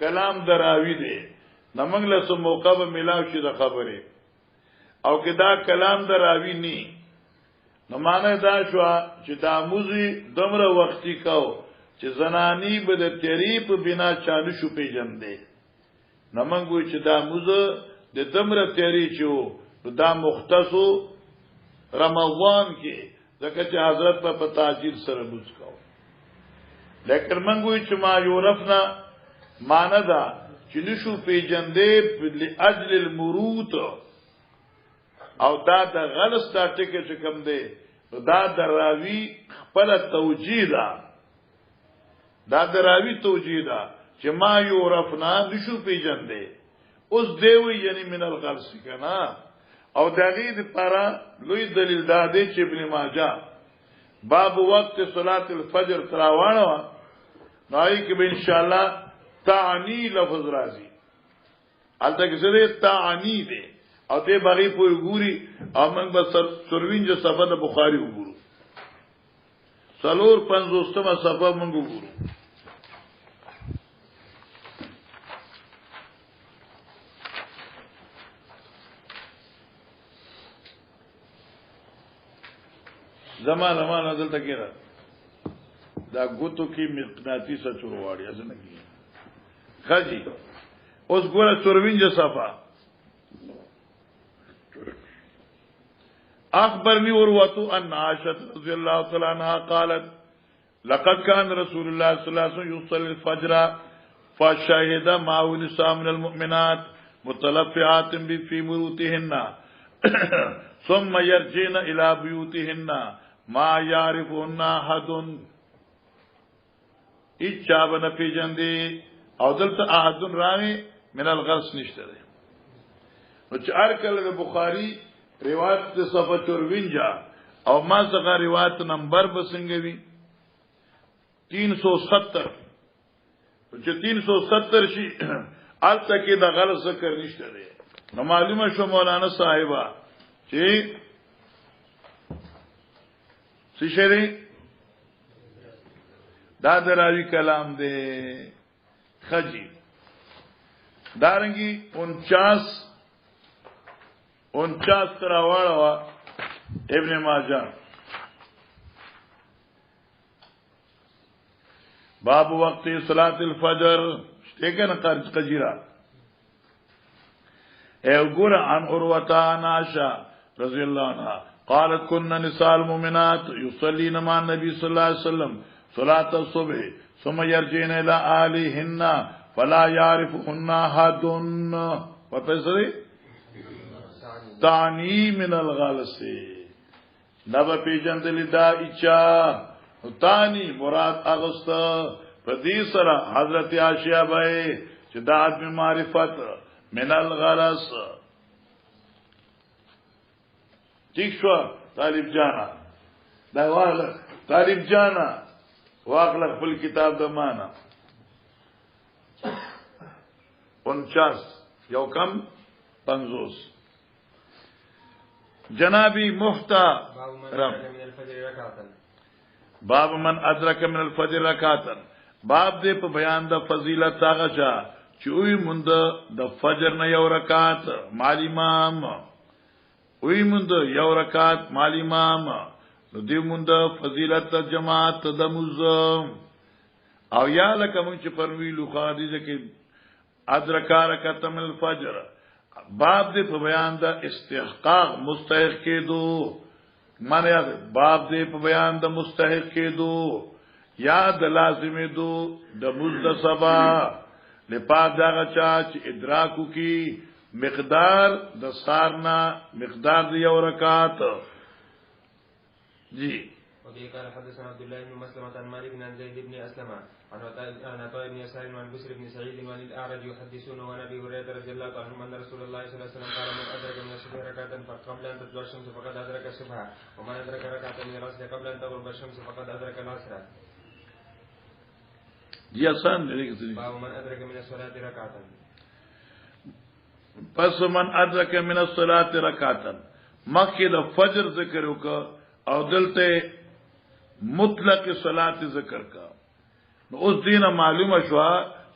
[SPEAKER 1] کلام دراوی دی نمنګ له سم موقع به ملاو شي د خبره او کې دا کلام دراوی ني نو معنی دا شو چې دا موزي دمره وختي کو چې زنانی به د تیری په بنا چالو شو پیجندې نمنګ وي چې دا موزه د دمره تیری چو دا مختصو رمضان کې ځکه چې حضرت په تاجیل سره موږ کوو لیکن منګوي چې ما یورفنا ماندا چې نشو پیجندې لاجل المروت او دا د غلط دا ټکي چې کوم دی دا دراوی خپل توجیه ده دا دراوی توجیه ده چې ما یورفنا نشو پیجندې اوس دیوی یعنی من الغلس کنا او دغه لپاره لوی دلیل دادې چې ابن ماجه باب وقت صلات الفجر تراوانه نای کې به ان شاء الله تعنی لفظ راځي البته کې زه تعنی دې او ته بغي په ګوري او موږ به سروینجه صفه د بخاری وګورو سلور 50مه صفه موږ وګورو زمان دلته کېره دا ګوتو کې مقناطیس چورواړي ازنه کی خاجي اوس ګوره سروینجه صفه اخبرني عروة ان عائشة رضي الله تعالى عنها قالت لقد كان رسول الله صلى الله عليه وسلم يصلي الفجر فشهد معه نساء من المؤمنات متلفعات في مروتهن ثم يرجعن الى بيوتهن ما يعرفون احد اچابن پیجندې او دلته احد راوي من الغرس نشته ده نو چې ارکل بخاری روایت د صفه 54 او ما څنګه روایت نمبر بسنګوي 370 چې 370 شي الته کې د غلط ذکر نشته ده نو معلومه شو مولانا صاحبہ چې سشری دا دراوی کلام دے خجی دارنگی 49 تراوالا ابن ماجہ باب وقت صلاة الفجر شتیکن قجیرہ اے عن عروة عائشة رضی اللہ عنہ قالت كنا نساء المؤمنات يصلين مع النبي صلى الله عليه وسلم صلاة الصبح ثم يرجعن إلى أهلهن فلا يعرفهن أحد وتسري تعني من الغلس نبا پیجند لدا اچا تانی مراد اغسط فدیسر حضرت عائشہ بھائی چداد میں معرفت من الغلس ٹھیک شو طالب جانا دا واغلق طالب جانا واغلق فل کتاب دا مانا 49 یو کم 50 جنابی محتا رم باب من ادرک من الفجر رکعتا باب دې په بیان د فضیلت هغه چا چې وی مونږ د فجر نه یو رکعت مال امام وی مونږ یو رکعت مال امام نو دې مونږ فضیلت جماعت د مزم او یا لکه مونږ چې پرویلو خادیزه کې ادرک رکعت من الفجر باب دې په بیان د استحقاق مستحق کېدو معنی باب دې په بیان د مستحق کېدو یا د لازم دو د مزد سبا لپاره دا چا چې ادراکو کی مقدار د سارنا مقدار د یو رکعت جی
[SPEAKER 2] وبه قال حدثنا عبد الله بن مسلمة عن مالك بن زيد بن أسلم عن عطاء بن يسار وعن بشر بن سعيد وعن الأعرج يحدثون وعن أبي هريرة رضي الله عنه أن رسول الله صلى الله عليه وسلم قال من أدرك من الصبح ركعة فقبل أن تطلع الشمس فقد أدرك الصبح ومن أدرك ركعة من العصر قبل أن تغرب الشمس فقد أدرك العصر.
[SPEAKER 1] جی آسان
[SPEAKER 2] باب من أدرك من الصلاة ركعة
[SPEAKER 1] پس من ادرک من الصلاة رکعتا مخی دا فجر ذکر وکا او دلتے مطلق صلاة ذکر کا نو اس دین معلوم شوا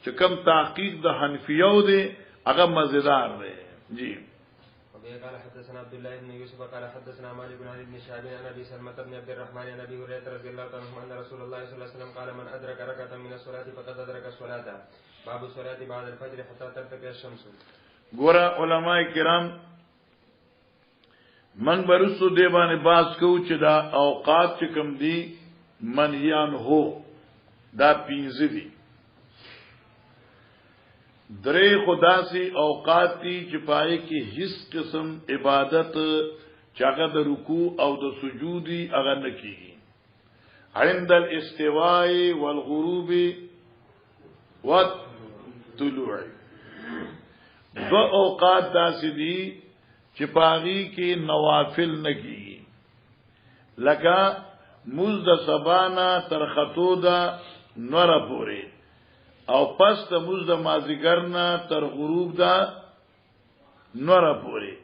[SPEAKER 1] چې کم تحقیق دا حنفیو دے اگر مزیدار دے جی
[SPEAKER 2] قال حدثنا عبد الله بن يوسف قال حدثنا مالك بن علي بن شهاب عن ابي سلمة بن عبد الرحمن عن ابي هريرة رضي الله عنه ان رسول الله صلى الله عليه وسلم قال من ادرك ركعة من الصلاة فقد ادرك الصلاة باب الصلاة بعد الفجر حتى ترتفع الشمس.
[SPEAKER 1] گورا علماء کرام من برسو دیبان باز کو چې دا اوقات چې کم دی منهیان هو دا پینځه دي درې خداسي اوقات دي چې پای کې هیڅ قسم عبادت چاګه د رکوع او د سجود هغه نه کیږي عند الاستواء والغروب والطلوع دو اوقات داسې دي چې پاغي کې نوافل نه کیږي لکه مز د سبانا تر خطو دا نور پورې او پس د مز د مازیګر نه تر غروب دا نور پورې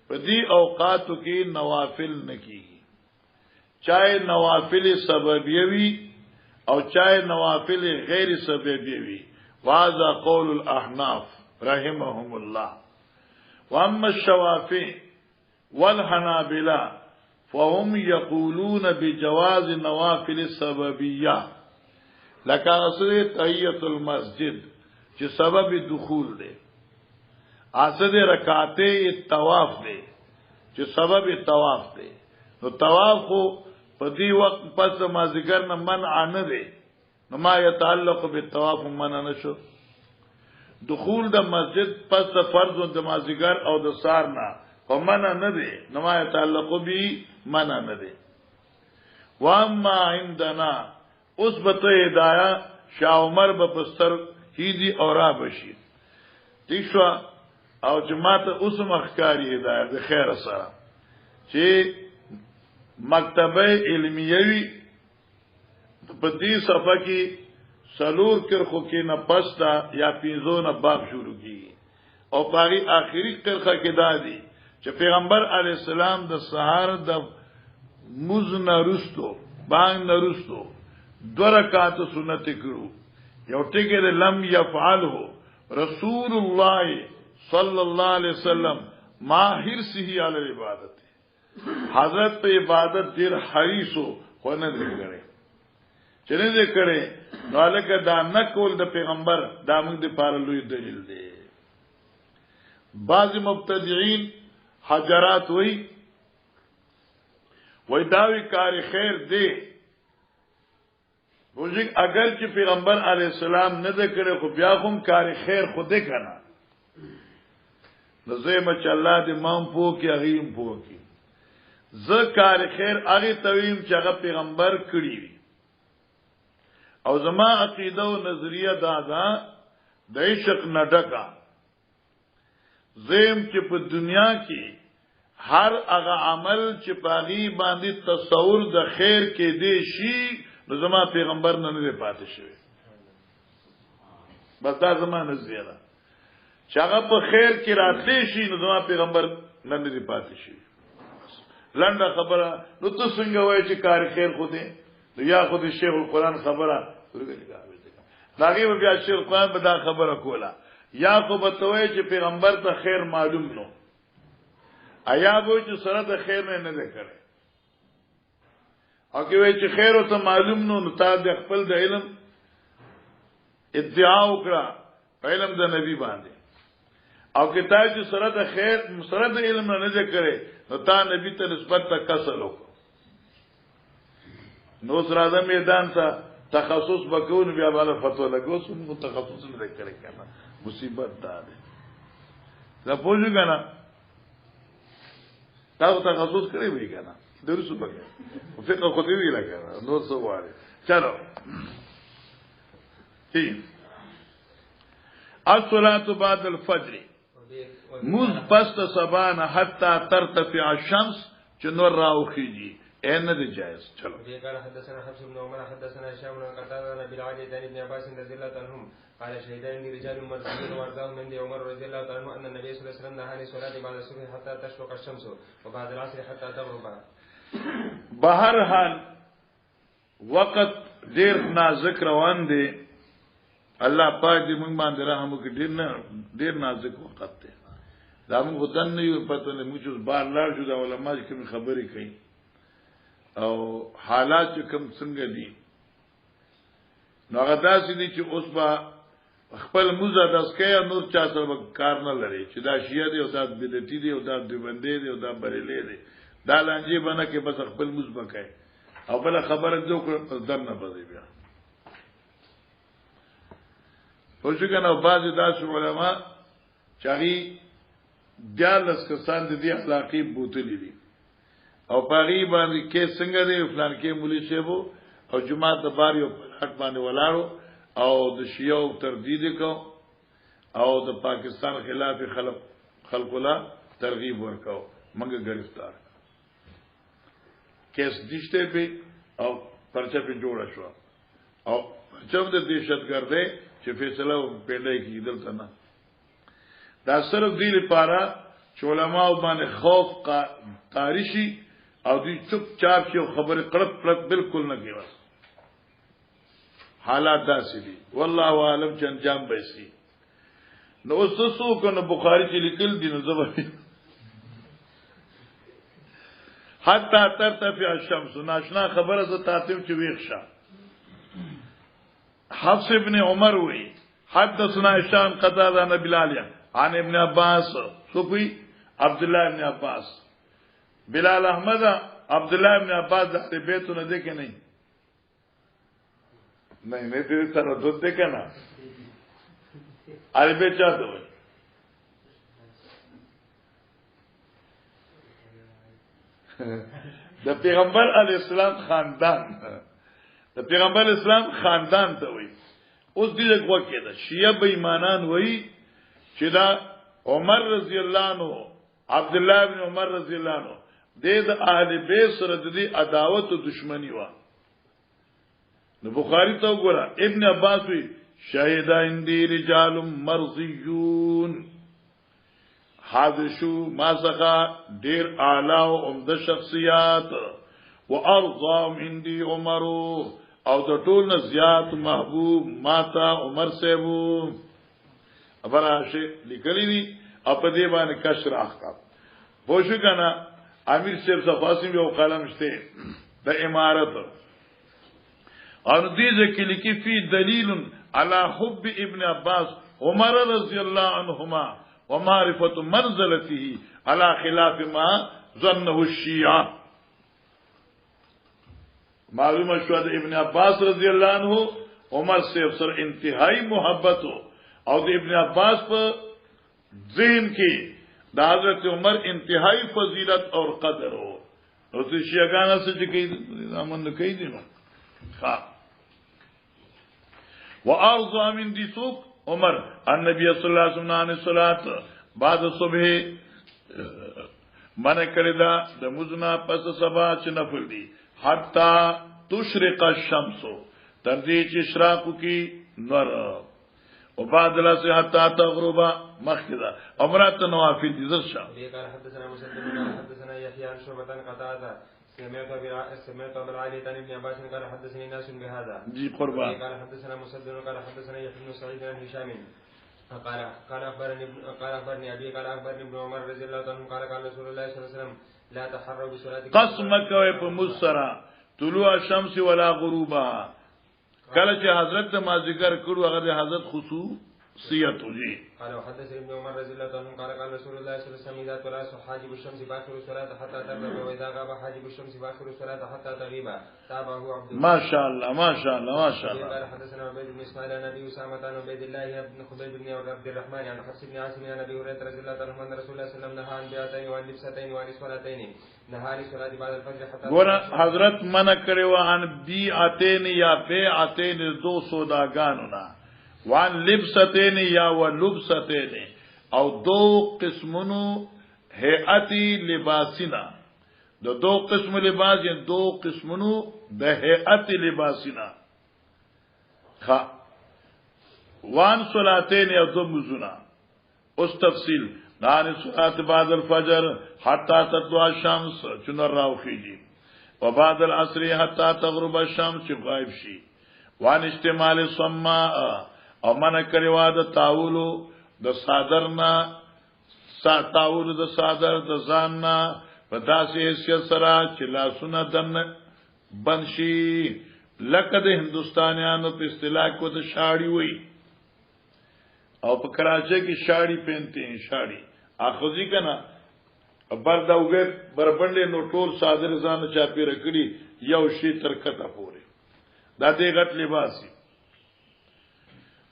[SPEAKER 1] په دې اوقاتو کې نوافل نه کیږي چاہے نوافل سببیوي او چاہے نوافل غیر سببیوي واذا قول الاحناف رحمهم الله واما الشوافعي والحنابلة فهم يقولون بجواز نوافل السببية لك اصل تحية المسجد چې سبب دخول دے اصل رکعتے الطواف دے چې سبب طواف دے نو طواف خو په دې وخت پس ما ذکر نه منع نه دے نو ما يتعلق بالطواف منع نشو دخول د مسجد پس د فرض او د مازیګر او د سار نه په منع نه دي نو ما تعلق به منع نه دي واما عندنا اوس بته هدايه شاه عمر په پستر هیدی اورا بشي دیشوا او جماعت اوس مخکاری هدايه د خیر سره چې مکتبه علمیوي په دې صفه کې سلور کرخو کې نه پستا یا پیزو نه باب شروع کی او پاری آخری کرخه کې دادی چې پیغمبر علی السلام د سحر د موز نرستو باندې نرستو دو رکعات سنت کړو یو ټکی لم يفعله رسول الله صلی الله علیه وسلم ما حرصه علی عبادت حضرت په عبادت ډیر حریصو خو نه دی کړی چې نه دی کړی نو لکه دا نکول د پیغمبر دا موږ د پاره لوی دلیل دی بعض مبتدعين حجرات وای داوی کار خیر دی وځي اگر چې پیغمبر علی السلام نه ذکر خو بیا هم کار خیر خوده کنه نو زه چې الله دې مام پو کې غیم پو کې ذکر خیر هغه تویم چې هغه پیغمبر کړی وي او زما عقیده او نظریه دادا د عشق نډکا زم چې په دنیا کې هر هغه عمل چې پاغي باندې تصور د خیر کې دی شي نو زما پیغمبر نه نه پاتې شوی بس دا زما نظریه ده چې هغه په خیر کې راتلی شي نو زما پیغمبر نه نه پاتې شي لنډه خبره نو ته څنګه وای چې کار خیر خو دې یا خود شیخ القرآن خبره داغه بیا شیخ القرآن به دا خبره کوله یا خو بتوي چې پیغمبر ته خیر معلوم نو ایا وای چې سره د خیر نه نه کړي او کې وای چې خیر او ته معلوم نو تا د خپل د علم ادعا وکړه علم د نبی باندې او کې تا چې سره د خیر سره د علم نه نه کړي نو تا نبی ته نسبت ته کسل وکړه نو سره د میدان ته تخصص بکون بیا بالا فتوا لګوس نو تخصص نه کړي کنه مصیبت ده دا پوجو کنه تاسو تخصص کړی وی کنه درس وکړه فقہ خو دې وی راکړه نو څه واره چلو الصلاة بعد الفجر مز پست سبان حتى ترتفع الشمس چنور راوخیږي ان دې جائز چلو
[SPEAKER 2] قال حدثنا حفص بن عمر حدثنا هشام بن قتادة بن العالي عن ابن عباس رضي الله عنهم قال شهدان رجال مرسلين وارضاهم من عمر رضي الله عنه ان النبي صلى الله عليه وسلم نهى عن الصلاة بعد الصبح حتى تشرق الشمس وبعد العصر حتى تغرب.
[SPEAKER 1] بهر حال وقت ډیر نازک روان دی الله پاک دې موږ باندې رحم وکړي ډیر نازک وخت دی دا موږ ودان نه یو پته نه موږ بار لار شو دا علماء کوم خبرې کوي او حالات کوم څنګه دي نو هغه داسې دي چې اوس با خپل موزه داسکه نور چا سره کار نه لري چې دا شیعه دی او دا بدعتي دی او دا دیوبندي دی او دا بریلي دی دا لانجه باندې کې بس خپل موز بکای او بل خبره جو کړ در نه بځي بیا پوښتنه کنه بعض داس علماء چاغي دیالس کسان دي اخلاقی بوتلی دي او پاری باندې کې څنګه دی فلان کې مولوی شیبو او جماعت د باریو په حق باندې ولاړو او د شیعو تردید کو او د پاکستان خلاف خلقلا ترغیب ورکاو منګه گرفتار کیس دشته په او پرچا په جوړه شو او چوب د دهشتګردۍ چې فیصله پیډای کی دلته نه دا صرف دی لپاره چې علماء باندې خوف قاریشي او دی چپ چاپ شو خبره کړک کړک بالکل نه کیوه حالات داسې دي والله عالم چې انجام به شي نو وسوسو کنه بخاری چې لیکل دي نو زبر حتی ترتفع الشمس ناشنا خبره ز تاتم چې ویښه حفص ابن عمر وی حدثنا هشام قتادة عن بلال عن ابن عباس صوفي عبد الله ابن عباس بلال احمد عبد الله ابن عباس د بیتونه ده کې نه دې سره دوت ده کنه عربی چاته وي د پیغمبر علی السلام خاندان د پیغمبر اسلام خاندان ته وي اوس دې وګ کېده شیعه بې ایمانان وي چې دا عمر رضی الله عنه عبد الله ابن عمر رضی الله عنه د اهل بیت سره د دې عداوت او دشمنی و نو بخاری ته وګوره ابن عباس وی شهید عندي رجال مرضیون حادثو ما زغا ډیر اعلی او عمده شخصیات وارضام عندي عمر او د ټول نه زیات محبوب ماتا عمر سیبو ابراشه لیکلی دي په دې باندې کشر احکام پوښښ کنه امیر صاحب صفاسی یو قلم شته د امارت او دې ځکه لیکي فی دلیل علی حب ابن عباس عمر رضی الله عنهما ومعرفه منزلته على خلاف ما ظنه الشیعه معلومه شو د ابن عباس رضی الله عنه عمر سے سر انتہائی محبت او د ابن عباس په ذہن کې د حضرت عمر انتہائی فضیلت اور قدر ہو او چې شیعاګان څه کوي امن کوي دي نو ها وارضى من دي سوق عمر النبي صلی الله علیه وسلم عن الصلاه بعد الصبح من کړه دا د مزنا پس سبا چې نفل دي حتا تشرق الشمس تر دې چې اشراق کی نور او بعد لا سے حتا تغرب مخدا عمرات نوافل دي زرشا
[SPEAKER 2] قال حدثنا مسدد حدثنا يحيى عن شعبة قتادة سمعت ابا العالية عن ابن عباس قال حدثني ناس بهذا.
[SPEAKER 1] جی قربان.
[SPEAKER 2] قال حدثنا مسدد قال حدثنا يحيى بن سعيد عن هشام قال اخبرني ابي قال اخبرني ابن عمر رضي الله عنه قال رسول الله صلى الله عليه وسلم لا تحروا بصلاتكم.
[SPEAKER 1] قسم کوي په مسرا طلوع الشمس ولا غروبها. کله چې حضرت ما ذکر کړو هغه حضرت خصوصیت وږي.
[SPEAKER 2] قال وحدثني ابن عمر رضي الله عنه قال رسول الله صلى الله عليه وسلم اذا طلع حاجب الشمس باخر الصلاه حتى تغرب واذا غاب حاجب الشمس باخر الصلاه حتى تغيب تابعه عبد الله.
[SPEAKER 1] ما شاء الله ما شاء الله ما شاء الله.
[SPEAKER 2] قال حدثنا عبيد بن اسماعيل عن ابي اسامه عن عبيد الله بن خبيب بن عبد الرحمن عن حفص بن عاصم عن ابي هريره رضي الله عنه ان رسول الله صلى الله عليه وسلم نهى عن بيعتين وعن لبستين وعن صلاتين نهى عن الصلاه بعد الفجر حتى.
[SPEAKER 1] ګور حضرت منع کړو عن بیعتين یا بیعتين دو سوداګانو نه وان لبستين یا ولبستين او دو قسمونو هيئتي لباسنا دو قسم لباس یا دو قسمونو د هيئتي لباسنا خ وان صلاتين یا دو مزنا اس تفصیل دان صلات بعد الفجر حتى تطلع الشمس چنر راوخیږي وبعد العصر حتى تغرب الشمس غائب شي وان استعمال الصماء او من کړوا د تاولو د صادرنا تاولو د صادر د ځاننا په داسې حیثیت سره چې لاسونه دن بنشي لکه د هندستانیانو په اصطلاح کو د شاړی وي او په کراچۍ کې شاړی پهنتے ہیں شاړی اخذی کنا برداوګه بربندې نو ټول صادر ځان چاپی رکړي یو شی ترکته پوره دا دې غټ لباسي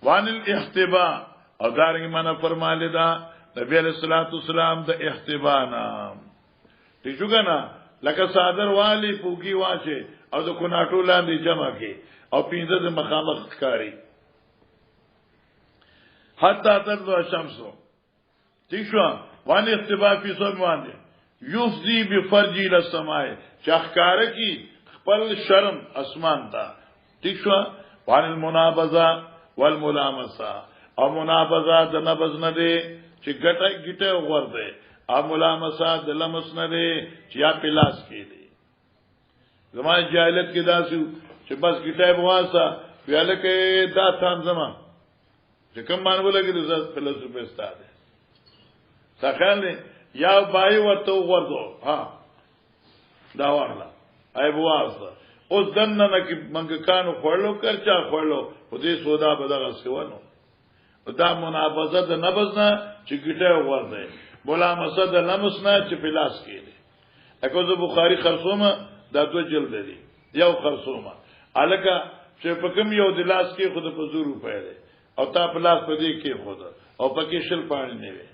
[SPEAKER 1] وان الاحتباء او دارنګ معنا فرماله دا نبی علیہ الصلوۃ والسلام د احتباء نام ٹھیک وګنا لکه صادر والی پوګي واشه او د کوناټو لاندې جمع کې او پینځه د مخامخ کاری حتی تطلع الشمس ٹھیک شو وان احتباء فی صوم باندې یفضی بفرجی الى السماء چخکار کی خپل شرم اسمان تا ٹھیک شو وان المنابذه والملامسه او منابذه د نبذ نه دی چې ګټه ورده او ملامسه د لمس نه دی چې یا پلاس کې دی زمای جاهلیت کې داسو چې بس ګټه بواسه ویاله کې دا تام زما چې کوم باندې ولګي د زړه پلاس په استاده څنګه یا بای ورته ورده ها دا ورلا ای بواسه اوس دنه نه کې منګکانو خړلو کرچا خړلو په دې سودا بدغه سیوانو دا منابذه د نبض نه چې ګټه ورده ملامسه د لمس نه چې پلاس کېږي اګه بخاری خرصومه دا دو جلد دي یو خرصومه الکه چې په کوم یو د لاس کې خود په زور روپې ده او تا پلاس په دې کې خود او پکې شل پانی نه وي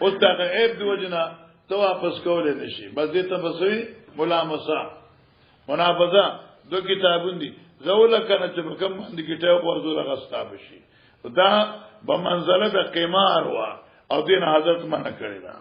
[SPEAKER 1] اوس دا عیب دی وجنا ته واپس کولې نشي بس دې ته بسوي ملامسه منابذه دو کتابون دي زول کنه چې کوم باندې کتاب ورزول غستا بشي دا به منزله د قمار وا او دین حضرت منع کړی دا